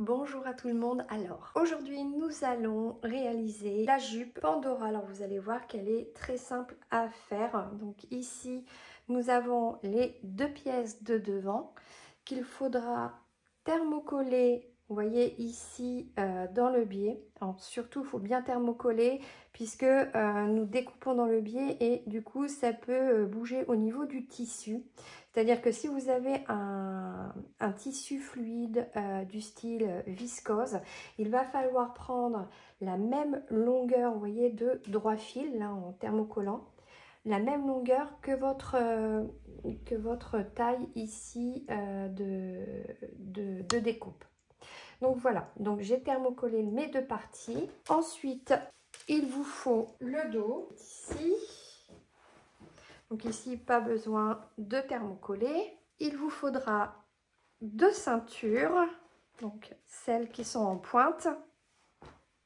Bonjour à tout le monde. Alors aujourd'hui nous allons réaliser la jupe Pandora. Alors vous allez voir qu'elle est très simple à faire. Donc ici nous avons les deux pièces de devant qu'il faudra thermocoller. Vous voyez ici dans le biais. Alors, surtout il faut bien thermocoller puisque nous découpons dans le biais et du coup ça peut bouger au niveau du tissu. C'est-à-dire que si vous avez un tissu fluide du style viscose, il va falloir prendre la même longueur, vous voyez, de droit fil, là en thermocollant, la même longueur que votre taille ici de découpe. Donc voilà, donc j'ai thermocollé mes deux parties. Ensuite, il vous faut le dos ici. Donc ici, pas besoin de thermocoller. Il vous faudra deux ceintures, donc celles qui sont en pointe.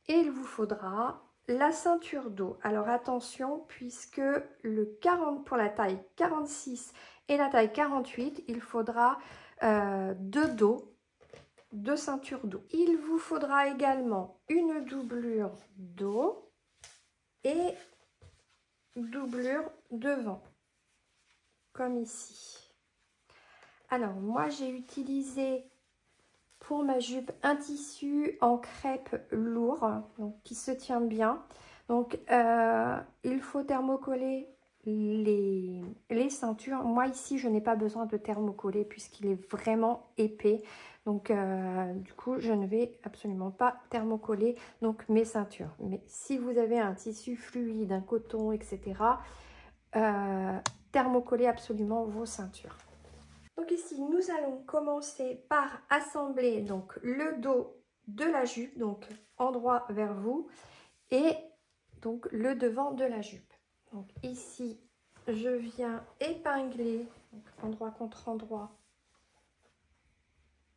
Et il vous faudra la ceinture dos. Alors attention, puisque le 40 pour la taille 46 et la taille 48, il faudra deux dos, deux ceintures dos. Il vous faudra également une doublure dos et doublure devant, comme ici. Alors moi j'ai utilisé pour ma jupe un tissu en crêpe lourd, donc qui se tient bien. Donc il faut thermocoller les ceintures. Moi ici je n'ai pas besoin de thermocoller puisqu'il est vraiment épais. Donc du coup je ne vais absolument pas thermocoller donc mes ceintures. Mais si vous avez un tissu fluide, un coton, etc., thermocoller absolument vos ceintures. Donc ici, nous allons commencer par assembler donc le dos de la jupe, donc endroit vers vous, et donc le devant de la jupe. Donc ici, je viens épingler donc, endroit contre endroit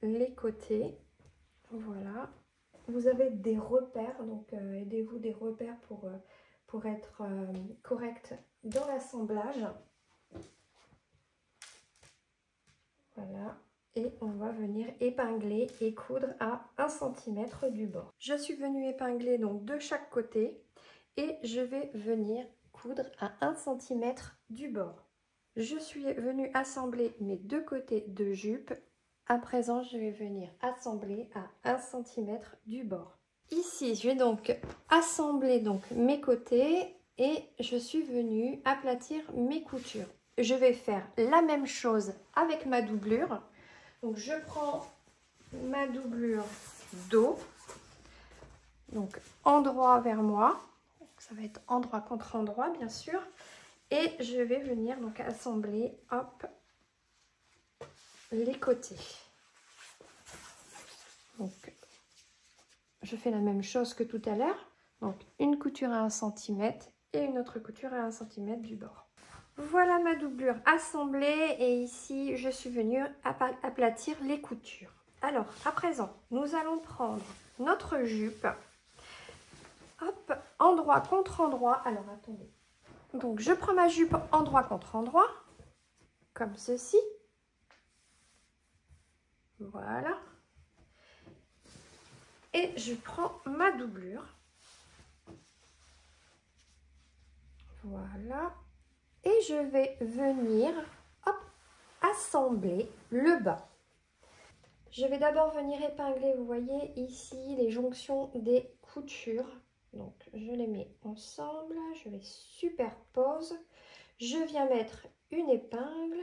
les côtés. Voilà. Vous avez des repères, donc aidez-vous des repères pour être correct dans l'assemblage. Voilà, et on va venir épingler et coudre à 1 cm du bord. Je suis venue épingler donc de chaque côté et je vais venir coudre à 1 cm du bord. Je suis venue assembler mes deux côtés de jupe. À présent, je vais venir assembler à 1 cm du bord. Ici, je vais donc assembler donc mes côtés et je suis venue aplatir mes coutures. Je vais faire la même chose avec ma doublure. Donc je prends ma doublure dos, donc endroit vers moi. Donc, ça va être endroit contre endroit bien sûr. Et je vais venir donc assembler, hop, les côtés. Donc je fais la même chose que tout à l'heure. Donc une couture à 1 cm et une autre couture à 1 cm du bord. Voilà ma doublure assemblée et ici je suis venue aplatir les coutures. Alors à présent nous allons prendre notre jupe, hop, endroit contre endroit. Alors attendez, donc je prends ma jupe endroit contre endroit comme ceci, voilà, et je prends ma doublure, voilà. Et je vais venir, hop, assembler le bas. Je vais d'abord venir épingler, vous voyez ici les jonctions des coutures. Donc je les mets ensemble, je les superpose. Je viens mettre une épingle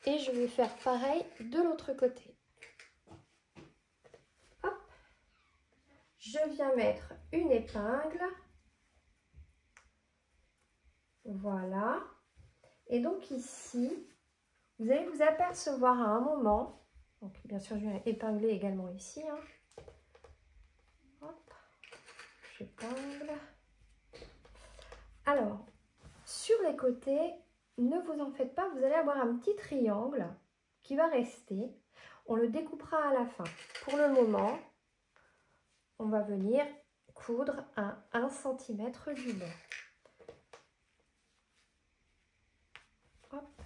et je vais faire pareil de l'autre côté. Hop, je viens mettre une épingle. Voilà. Et donc ici, vous allez vous apercevoir à un moment, donc bien sûr je viens épingler également ici, hein. Hop, j'épingle. Alors, sur les côtés, ne vous en faites pas, vous allez avoir un petit triangle qui va rester. On le découpera à la fin. Pour le moment, on va venir coudre à 1 cm du bord. Hop.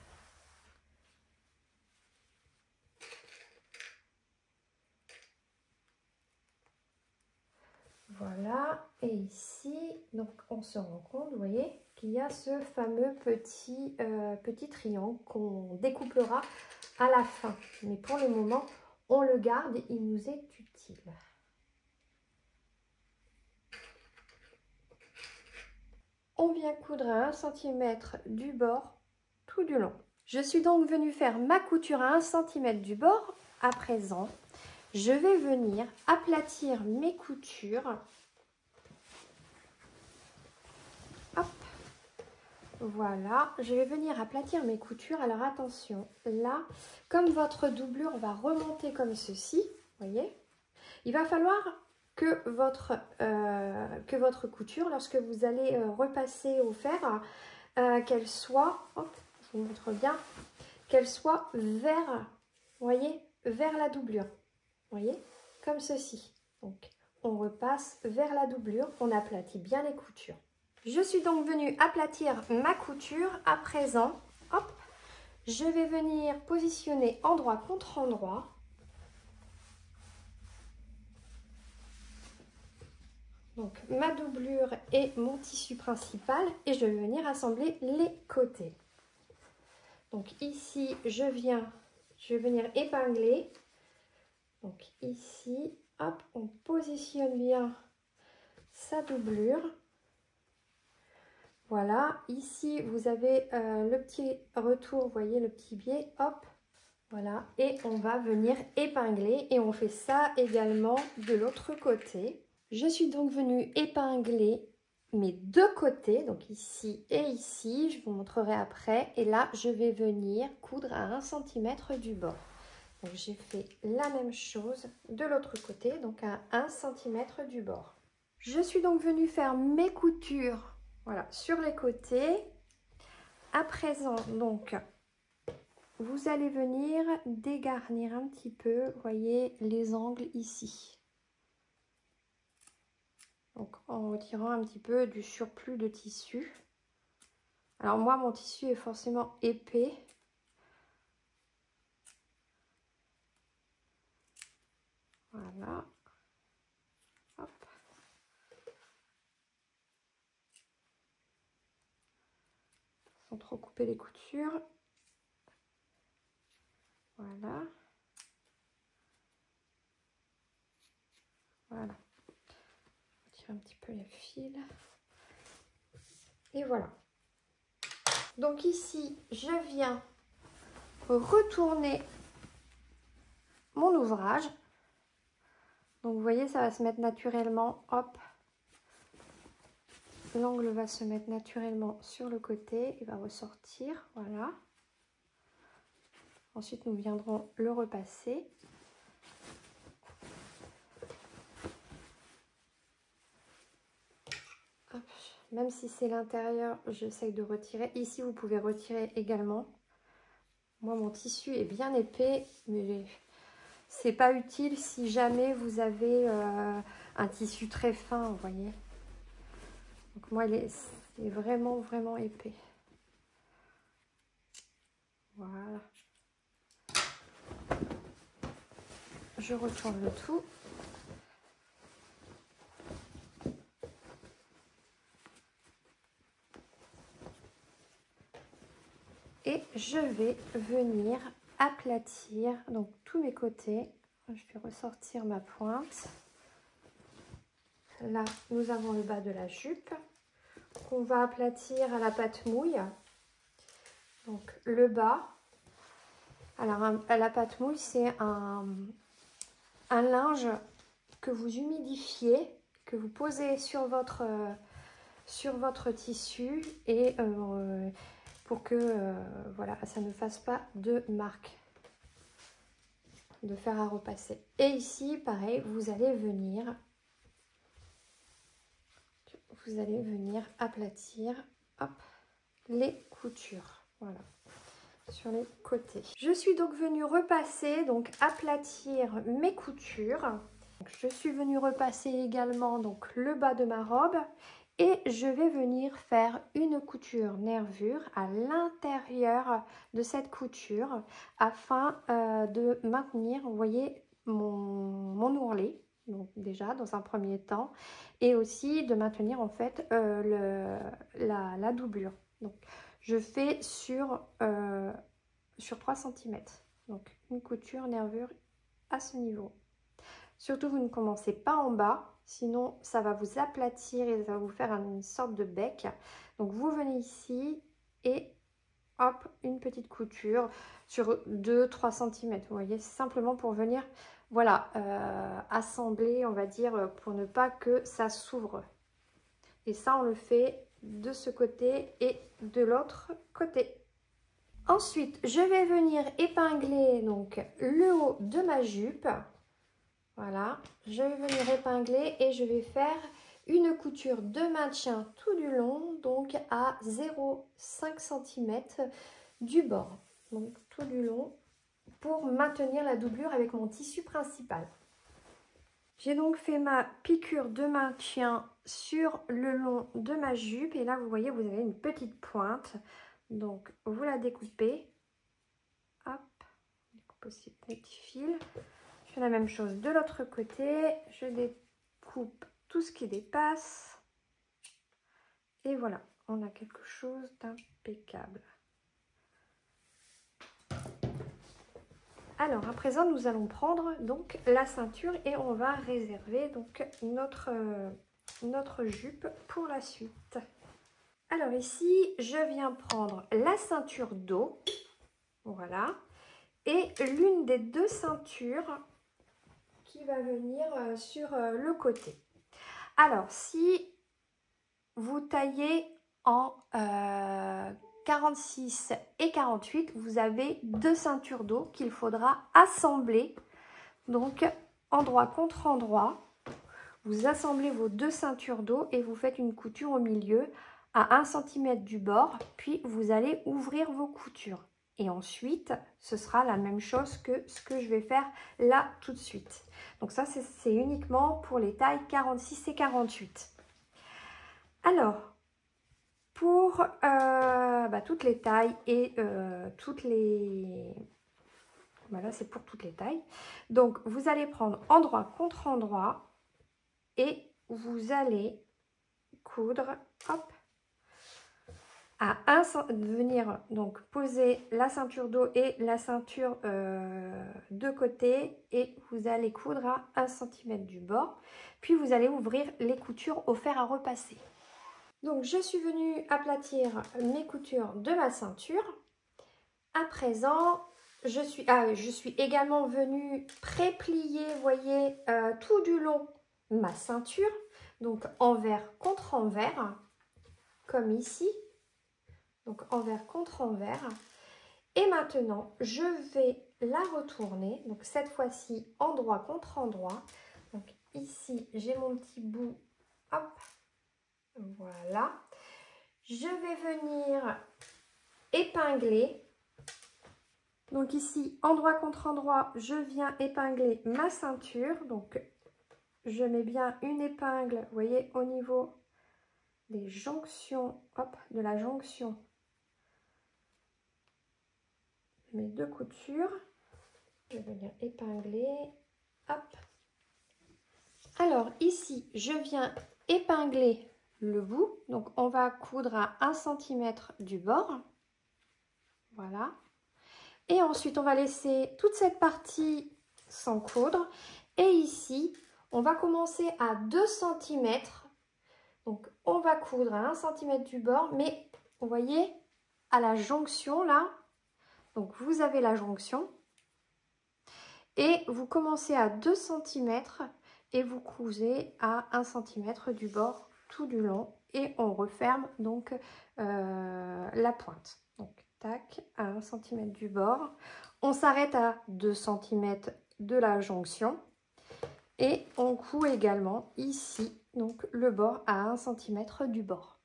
Voilà, et ici, donc on se rend compte, vous voyez, qu'il y a ce fameux petit triangle qu'on découpera à la fin. Mais pour le moment, on le garde, il nous est utile. On vient coudre à 1 cm du bord tout du long. Je suis donc venue faire ma couture à 1 cm du bord. À présent, je vais venir aplatir mes coutures. Hop. Voilà, je vais venir aplatir mes coutures. Alors attention, là, comme votre doublure va remonter comme ceci, voyez, il va falloir que votre couture, lorsque vous allez repasser au fer, qu'elle soit, hop, je vous montre bien, qu'elle soit vers, voyez, vers la doublure, voyez, comme ceci. Donc, on repasse vers la doublure, on aplatit bien les coutures. Je suis donc venue aplatir ma couture. À présent, hop, je vais venir positionner endroit contre endroit. Donc ma doublure et mon tissu principal, et je vais venir assembler les côtés. Donc ici, je vais venir épingler. Donc ici, hop, on positionne bien sa doublure. Voilà, ici vous avez le petit retour, vous voyez le petit biais, hop, voilà, et on va venir épingler, et on fait ça également de l'autre côté. Je suis donc venue épingler mes deux côtés, donc ici et ici, je vous montrerai après, et là je vais venir coudre à 1 cm du bord. Donc j'ai fait la même chose de l'autre côté, donc à 1 cm du bord. Je suis donc venue faire mes coutures, voilà, sur les côtés. À présent, donc, vous allez venir dégarnir un petit peu, voyez, les angles ici. Donc, en retirant un petit peu du surplus de tissu. Alors, moi, mon tissu est forcément épais. Voilà. Hop. Sans trop couper les coutures. Voilà. Voilà. Je retire un petit peu les fils. Et voilà. Donc ici, je viens retourner mon ouvrage. Donc vous voyez, ça va se mettre naturellement, hop. L'angle va se mettre naturellement sur le côté, il va ressortir, voilà. Ensuite, nous viendrons le repasser. Hop. Même si c'est l'intérieur, j'essaye de retirer. Ici, vous pouvez retirer également. Moi, mon tissu est bien épais, mais c'est pas utile si jamais vous avez un tissu très fin, vous voyez. Donc moi, c'est vraiment épais. Voilà. Je retourne le tout. Et je vais venir aplatir donc tous mes côtés. Je vais ressortir ma pointe. Là, nous avons le bas de la jupe qu'on va aplatir à la pâte mouille. Donc le bas. Alors à la pâte mouille, c'est un linge que vous humidifiez, que vous posez sur votre tissu, et pour que voilà, ça ne fasse pas de marque de fer à repasser. Et ici, pareil, vous allez venir aplatir, hop, les coutures, voilà, sur les côtés. Je suis donc venue repasser, donc aplatir mes coutures. Donc, je suis venue repasser également donc le bas de ma robe, et je vais venir faire une couture nervure à l'intérieur de cette couture afin de maintenir, vous voyez, mon ourlet donc déjà dans un premier temps, et aussi de maintenir en fait la doublure. Donc je fais sur 3 cm, donc une couture nervure à ce niveau. Surtout vous ne commencez pas en bas, sinon ça va vous aplatir et ça va vous faire une sorte de bec. Donc vous venez ici et hop, une petite couture sur 2-3 cm. Vous voyez, c'est simplement pour venir, voilà, assembler, on va dire, pour ne pas que ça s'ouvre. Et ça, on le fait de ce côté et de l'autre côté. Ensuite, je vais venir épingler donc le haut de ma jupe. Voilà, je vais venir épingler et je vais faire une couture de maintien tout du long, donc à 0,5 cm du bord. Donc tout du long pour maintenir la doublure avec mon tissu principal. J'ai donc fait ma piqûre de maintien sur le long de ma jupe et là vous voyez vous avez une petite pointe. Donc vous la découpez. Hop, découpe aussi des petits fils. Je fais la même chose de l'autre côté, je découpe tout ce qui dépasse et voilà, on a quelque chose d'impeccable. Alors à présent nous allons prendre donc la ceinture et on va réserver donc notre jupe pour la suite. Alors ici je viens prendre la ceinture dos, voilà, et l'une des deux ceintures qui va venir sur le côté. Alors si vous taillez en 46 et 48, vous avez deux ceintures dos qu'il faudra assembler. Donc endroit contre endroit, vous assemblez vos deux ceintures dos et vous faites une couture au milieu à 1 cm du bord, puis vous allez ouvrir vos coutures. Et ensuite, ce sera la même chose que ce que je vais faire là tout de suite. Donc ça, c'est uniquement pour les tailles 46 et 48. Alors, pour toutes les tailles et toutes les... Voilà, c'est pour toutes les tailles. Donc, vous allez prendre endroit contre endroit et vous allez coudre, hop, venir donc poser la ceinture dos et la ceinture de côté et vous allez coudre à 1 cm du bord. Puis vous allez ouvrir les coutures au fer à repasser. Donc je suis venue aplatir mes coutures de ma ceinture. À présent, je suis également venue pré-plier, vous voyez, tout du long ma ceinture. Donc envers contre envers, comme ici. Donc envers contre envers. Et maintenant, je vais la retourner. Donc cette fois-ci, endroit contre endroit. Donc ici, j'ai mon petit bout. Hop, voilà. Je vais venir épingler. Donc ici, endroit contre endroit, je viens épingler ma ceinture. Donc je mets bien une épingle, vous voyez, au niveau des jonctions, hop, de la jonction. Mes deux coutures, je vais venir épingler, hop. Alors ici, je viens épingler le bout, donc on va coudre à 1 cm du bord, voilà. Et ensuite, on va laisser toute cette partie sans coudre. Et ici, on va commencer à 2 cm, donc on va coudre à 1 cm du bord, mais vous voyez, à la jonction là, donc vous avez la jonction et vous commencez à 2 cm et vous cousez à 1 cm du bord tout du long et on referme donc la pointe. Donc tac, à 1 cm du bord. On s'arrête à 2 cm de la jonction et on coud également ici donc le bord à 1 cm du bord.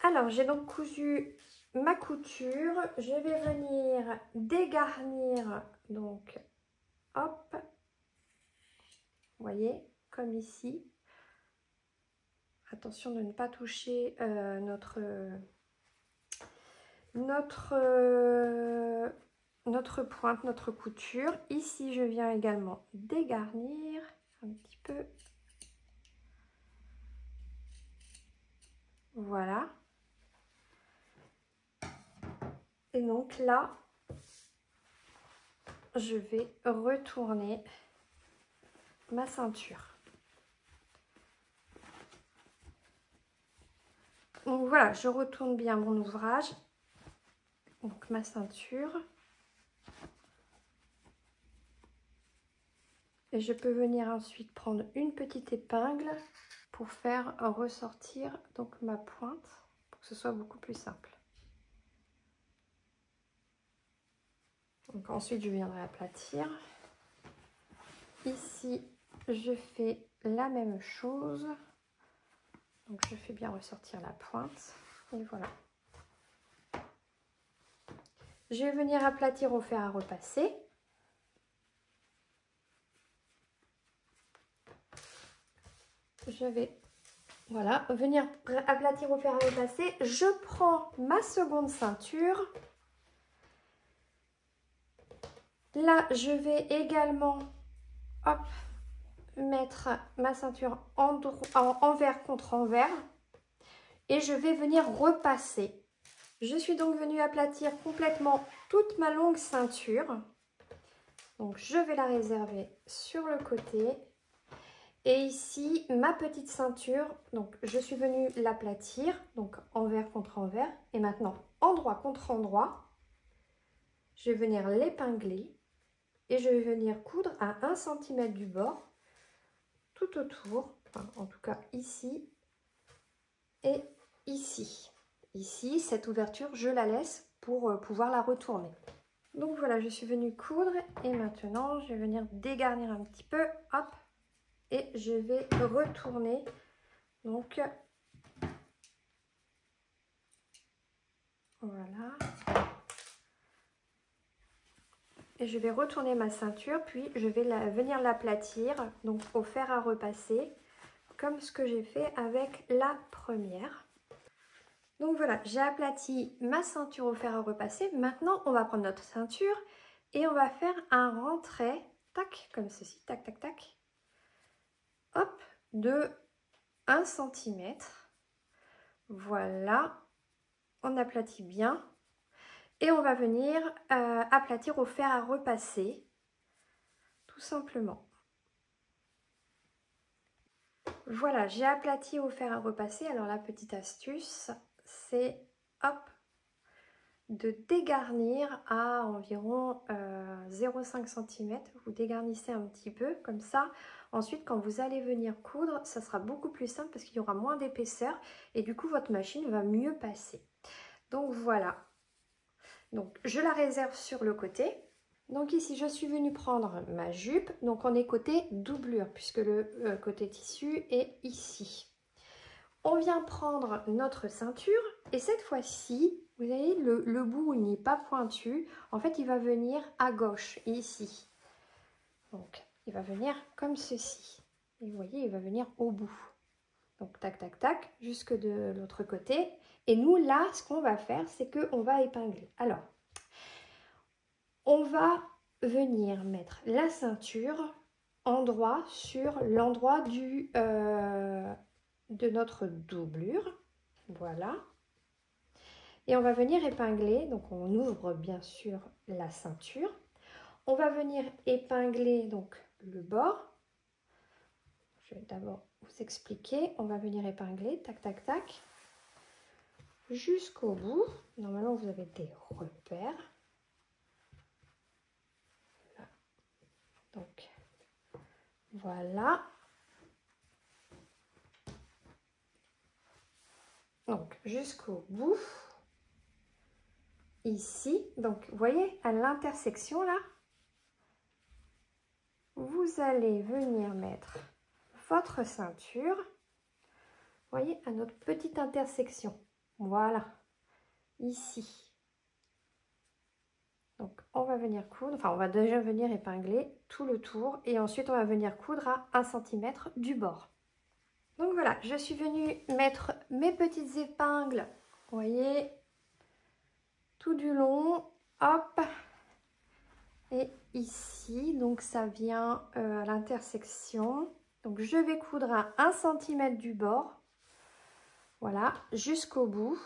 Alors j'ai donc cousu ma couture, je vais venir dégarnir, donc hop, vous voyez, comme ici. Attention de ne pas toucher notre pointe, notre couture. Ici je viens également dégarnir, un petit peu. Voilà. Et donc là, je vais retourner ma ceinture. Donc voilà, je retourne bien mon ouvrage. Donc ma ceinture. Et je peux venir ensuite prendre une petite épingle pour faire ressortir donc ma pointe pour que ce soit beaucoup plus simple. Donc ensuite je viendrai aplatir. Ici je fais la même chose. Donc je fais bien ressortir la pointe et voilà. Je vais venir aplatir au fer à repasser. Je vais voilà, venir aplatir au fer à repasser. Je prends ma seconde ceinture. Là, je vais également hop, mettre ma ceinture envers contre envers. Et je vais venir repasser. Je suis donc venue aplatir complètement toute ma longue ceinture. Donc, je vais la réserver sur le côté. Et ici, ma petite ceinture, donc je suis venue l'aplatir, donc envers contre envers. Et maintenant, endroit contre endroit, je vais venir l'épingler et je vais venir coudre à 1 cm du bord, tout autour, enfin, en tout cas ici et ici. Ici, cette ouverture, je la laisse pour pouvoir la retourner. Donc voilà, je suis venue coudre et maintenant, je vais venir dégarnir un petit peu, hop. Et je vais retourner donc voilà, et je vais retourner ma ceinture, puis je vais venir l'aplatir donc au fer à repasser comme ce que j'ai fait avec la première. Donc voilà, j'ai aplati ma ceinture au fer à repasser. Maintenant on va prendre notre ceinture et on va faire un retrait, tac, comme ceci, tac tac tac, hop, de 1 cm. Voilà, on aplatit bien et on va venir aplatir au fer à repasser, tout simplement. Voilà, j'ai aplati au fer à repasser. Alors la petite astuce, c'est hop, de dégarnir à environ 0,5 cm. Vous dégarnissez un petit peu comme ça. Ensuite, quand vous allez venir coudre, ça sera beaucoup plus simple parce qu'il y aura moins d'épaisseur et du coup, votre machine va mieux passer. Donc voilà. Donc je la réserve sur le côté. Donc ici, je suis venue prendre ma jupe. Donc on est côté doublure puisque le côté tissu est ici. On vient prendre notre ceinture et cette fois-ci, vous voyez, le bout il n'est pas pointu. En fait, il va venir à gauche, ici. Donc, il va venir comme ceci. Et vous voyez, il va venir au bout. Donc, tac, tac, tac, jusque de l'autre côté. Et nous, là, ce qu'on va faire, c'est qu'on va épingler. Alors, on va venir mettre la ceinture endroit sur l'endroit de notre doublure, voilà, et on va venir épingler. Donc on ouvre bien sûr la ceinture, on va venir épingler donc le bord. Je vais d'abord vous expliquer. On va venir épingler, tac tac tac, jusqu'au bout. Normalement vous avez des repères, là. Donc voilà. Donc jusqu'au bout, ici. Donc vous voyez, à l'intersection là, vous allez venir mettre votre ceinture, vous voyez, à notre petite intersection. Voilà, ici. Donc on va venir coudre, enfin on va déjà venir épingler tout le tour et ensuite on va venir coudre à 1 cm du bord. Donc voilà, je suis venue mettre mes petites épingles, vous voyez, tout du long, hop, et ici, donc ça vient à l'intersection. Donc je vais coudre à 1 cm du bord, voilà, jusqu'au bout.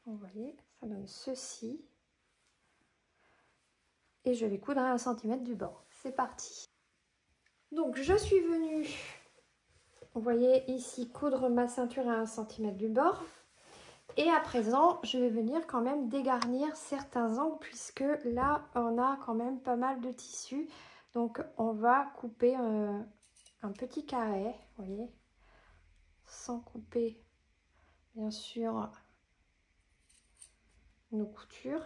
Vous voyez, ça donne ceci. Et je vais coudre à 1 cm du bord. C'est parti. Donc je suis venue, vous voyez ici, coudre ma ceinture à 1 cm du bord. Et à présent, je vais venir quand même dégarnir certains angles puisque là, on a quand même pas mal de tissu. Donc, on va couper un petit carré, vous voyez, sans couper, bien sûr, nos coutures.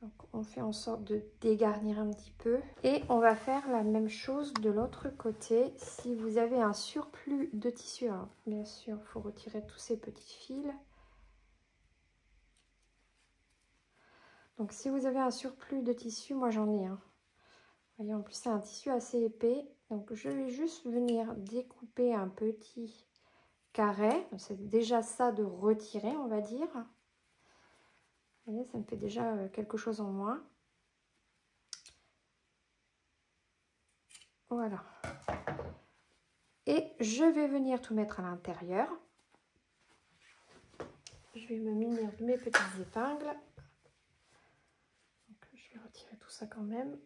Donc, on fait en sorte de dégarnir un petit peu. Et on va faire la même chose de l'autre côté. Si vous avez un surplus de tissu, alors, bien sûr, il faut retirer tous ces petits fils. Donc si vous avez un surplus de tissu, moi j'en ai un. Vous voyez, en plus c'est un tissu assez épais. Donc je vais juste venir découper un petit carré. C'est déjà ça de retirer, on va dire. Vous voyez, ça me fait déjà quelque chose en moins. Voilà. Et je vais venir tout mettre à l'intérieur. Je vais me munir de mes petites épingles. Donc, je vais retirer tout ça quand même.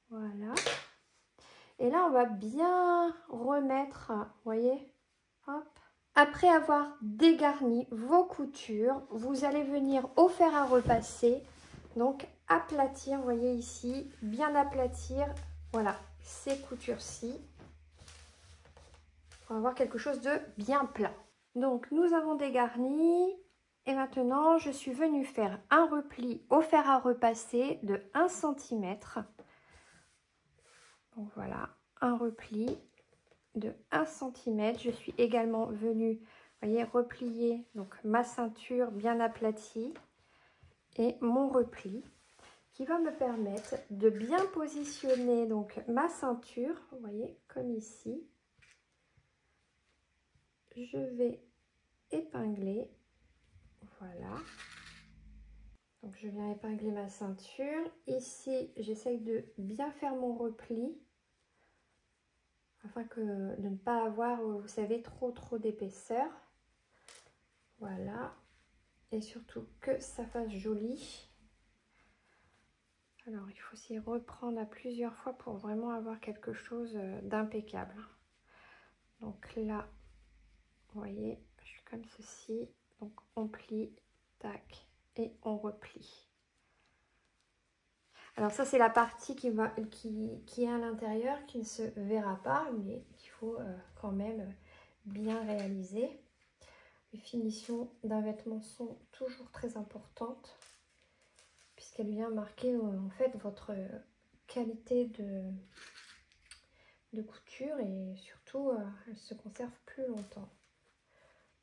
Voilà. Et là, on va bien remettre, vous voyez, hop. Après avoir dégarni vos coutures, vous allez venir au fer à repasser, donc aplatir, vous voyez ici, bien aplatir, voilà, ces coutures-ci, pour avoir quelque chose de bien plat. Donc, nous avons dégarni, et maintenant, je suis venue faire un repli au fer à repasser de 1 cm. Donc voilà, un repli de 1 cm. Je suis également venue, vous voyez, replier donc ma ceinture bien aplatie et mon repli qui va me permettre de bien positionner donc ma ceinture, vous voyez, comme ici. Je vais épingler, voilà. Donc je viens épingler ma ceinture. Ici, j'essaye de bien faire mon repli afin de ne pas avoir, vous savez, trop d'épaisseur. Voilà. Et surtout que ça fasse joli. Alors, il faut s'y reprendre à plusieurs fois pour vraiment avoir quelque chose d'impeccable. Donc là, vous voyez, je suis comme ceci. Donc on plie, tac, et on replie. Alors ça, c'est la partie qui est à l'intérieur, qui ne se verra pas, mais qu'il faut quand même bien réaliser. Les finitions d'un vêtement sont toujours très importantes, puisqu'elle vient marquer en fait votre qualité de couture et surtout elle se conserve plus longtemps.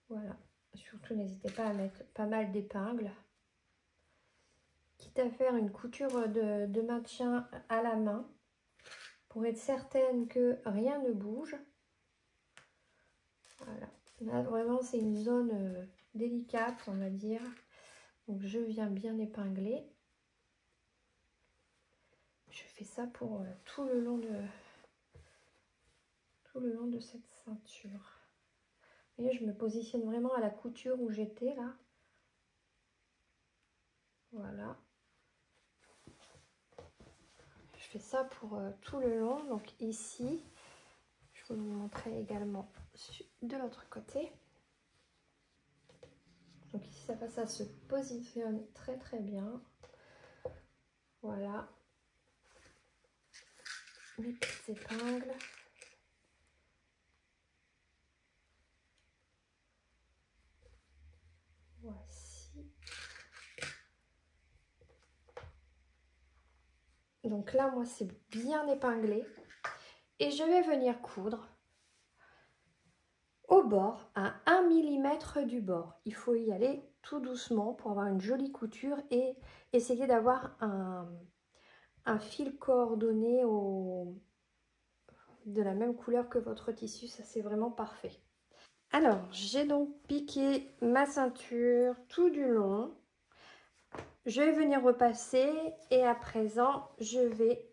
Voilà, surtout n'hésitez pas à mettre pas mal d'épingles. Quitte à faire une couture de maintien à la main pour être certaine que rien ne bouge. Voilà, là vraiment c'est une zone délicate, on va dire. Donc je viens bien épingler. Je fais ça pour tout le long de cette ceinture. Vous voyez, je me positionne vraiment à la couture où j'étais là. Voilà. Je fais ça pour tout le long. Donc ici, je vais vous montrer également de l'autre côté. Donc ici, ça se positionne très bien. Voilà. Mes petites épingles. Voici. Donc là, moi, c'est bien épinglé. Et je vais venir coudre au bord à 1 mm du bord. Il faut y aller tout doucement pour avoir une jolie couture et essayer d'avoir un fil coordonné de la même couleur que votre tissu. Ça, c'est vraiment parfait. Alors, j'ai donc piqué ma ceinture tout du long. je vais venir repasser et à présent, je vais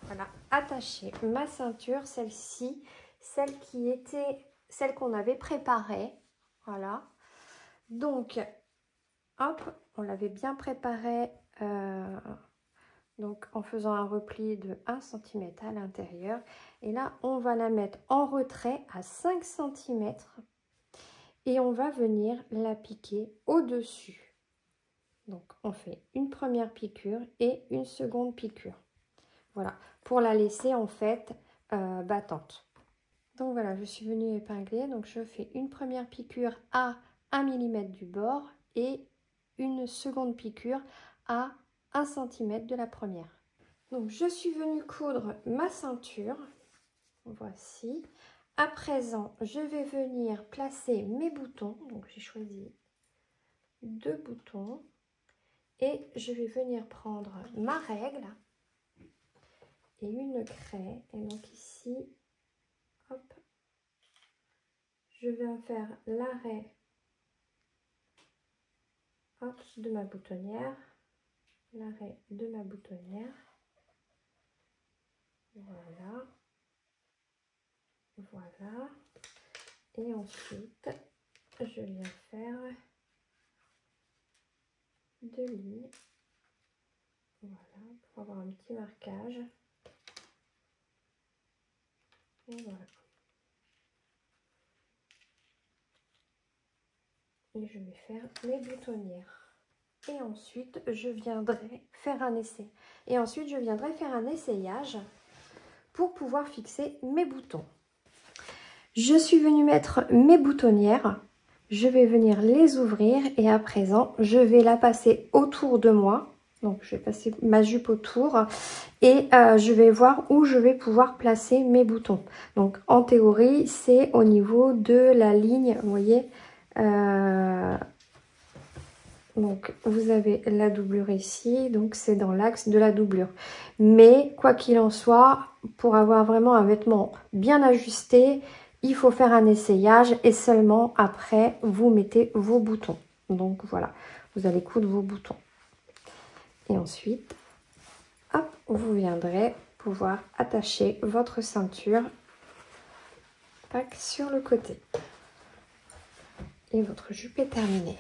voilà, attacher ma ceinture, celle-ci, celle qu'on avait préparée. Voilà. Donc, hop, on l'avait bien préparée donc en faisant un repli de 1 cm à l'intérieur. Et là, on va la mettre en retrait à 5 cm et on va venir la piquer au-dessus. Donc, on fait une première piqûre et une seconde piqûre. Voilà, pour la laisser en fait battante. Donc voilà, je suis venue épingler. Donc, je fais une première piqûre à 1 mm du bord et une seconde piqûre à 1 cm de la première. Donc, je suis venue coudre ma ceinture. Voici. À présent, je vais venir placer mes boutons. Donc, j'ai choisi 2 boutons. Et je vais venir prendre ma règle et une craie. Et donc ici, hop, je vais faire l'arrêt de ma boutonnière. L'arrêt de ma boutonnière. Voilà. Voilà. Et ensuite, je viens faire 2 lignes. Voilà, pour avoir un petit marquage. Et voilà. Et je vais faire mes boutonnières. Et ensuite, je viendrai faire un essai. Et ensuite, je viendrai faire un essayage pour pouvoir fixer mes boutons. Je suis venue mettre mes boutonnières. Je vais venir les ouvrir et à présent, je vais la passer autour de moi. Donc, je vais passer ma jupe autour et je vais voir où je vais pouvoir placer mes boutons. Donc, en théorie, c'est au niveau de la ligne, vous voyez. Donc, vous avez la doublure ici, donc c'est dans l'axe de la doublure. Mais, quoi qu'il en soit, pour avoir vraiment un vêtement bien ajusté, il faut faire un essayage et seulement après, vous mettez vos boutons. Donc, voilà, vous allez coudre vos boutons. Et ensuite, hop, vous viendrez pouvoir attacher votre ceinture tac, sur le côté. Et votre jupe est terminée.